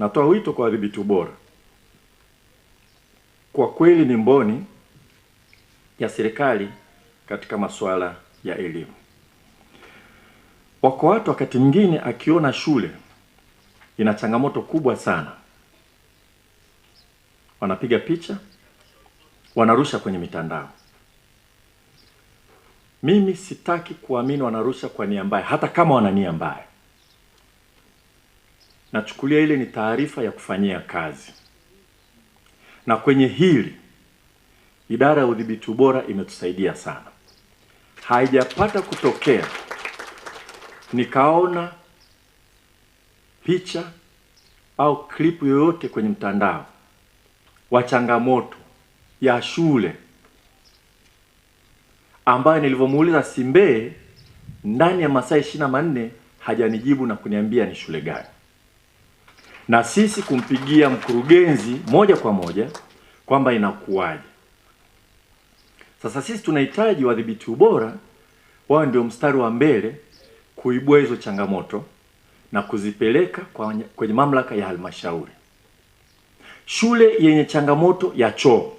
Natoa wito kwa wadhibiti ubora. Kwa kweli ni mboni ya serikali katika masuala ya elimu. Wako watu wakati mwingine akiona shule ina changamoto kubwa sana, wanapiga picha, wanarusha kwenye mitandao. Mimi sitaki kuamini wanarusha kwa nia mbaya, hata kama wana nia mbaya. Nachukulia ile ni taarifa ya kufanyia kazi. Na kwenye hili idara ya udhibiti ubora imetusaidia sana. Haijapata kutokea nikaona picha au klipu yoyote kwenye mtandao wa changamoto ya shule ambayo nilivyomuuliza Simbeye ndani ya masaa 24 hajanijibu na kuniambia ni shule gani, na sisi kumpigia mkurugenzi moja kwa moja kwamba inakuwaje. Sasa sisi tunahitaji wadhibiti ubora wao ndio mstari wa mbele kuibua hizo changamoto na kuzipeleka kwenye mamlaka ya halmashauri. Shule yenye changamoto ya choo,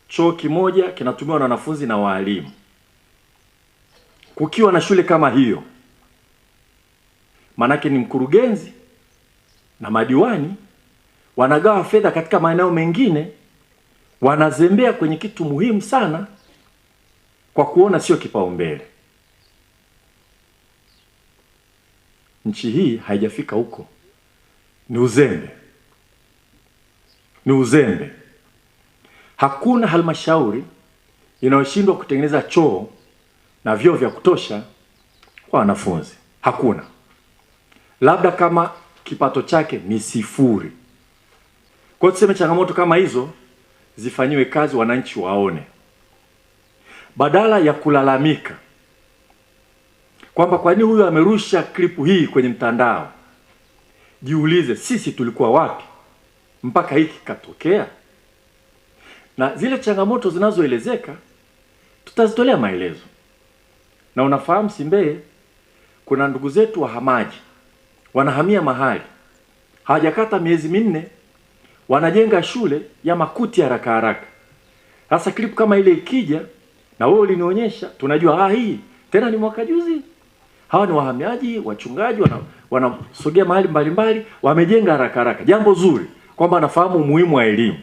choo kimoja kinatumiwa na wanafunzi na walimu. Kukiwa na shule kama hiyo, manake ni mkurugenzi na madiwani wanagawa fedha katika maeneo mengine, wanazembea kwenye kitu muhimu sana kwa kuona sio kipaumbele. Nchi hii haijafika huko. Ni uzembe. Ni uzembe. Hakuna halmashauri inayoshindwa kutengeneza choo na vyoo vya kutosha kwa wanafunzi. Hakuna. Labda kama kipato chake ni sifuri. Kwa tuseme changamoto kama hizo zifanyiwe kazi, wananchi waone. Badala ya kulalamika kwamba kwa nini huyu amerusha klipu hii kwenye mtandao, jiulize sisi tulikuwa wapi mpaka hiki katokea? Na zile changamoto zinazoelezeka tutazitolea maelezo. Na unafahamu Simbeye kuna ndugu zetu wahamaji wanahamia mahali hawajakata miezi minne, wanajenga shule ya makuti haraka haraka. Sasa klipu kama ile ikija na wewe ulinionyesha, tunajua hii tena ni mwaka juzi. Hawa ni wahamiaji, wachungaji wanasogea mahali mbalimbali, wamejenga haraka haraka. Jambo zuri kwamba anafahamu umuhimu wa elimu.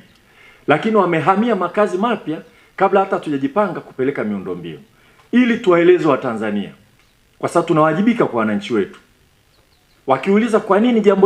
Lakini wamehamia makazi mapya kabla hata tujajipanga kupeleka miundombinu. Ili tuwaeleze Watanzania, kwa sababu tunawajibika kwa wananchi wetu. Wakiuliza kwa nini jambo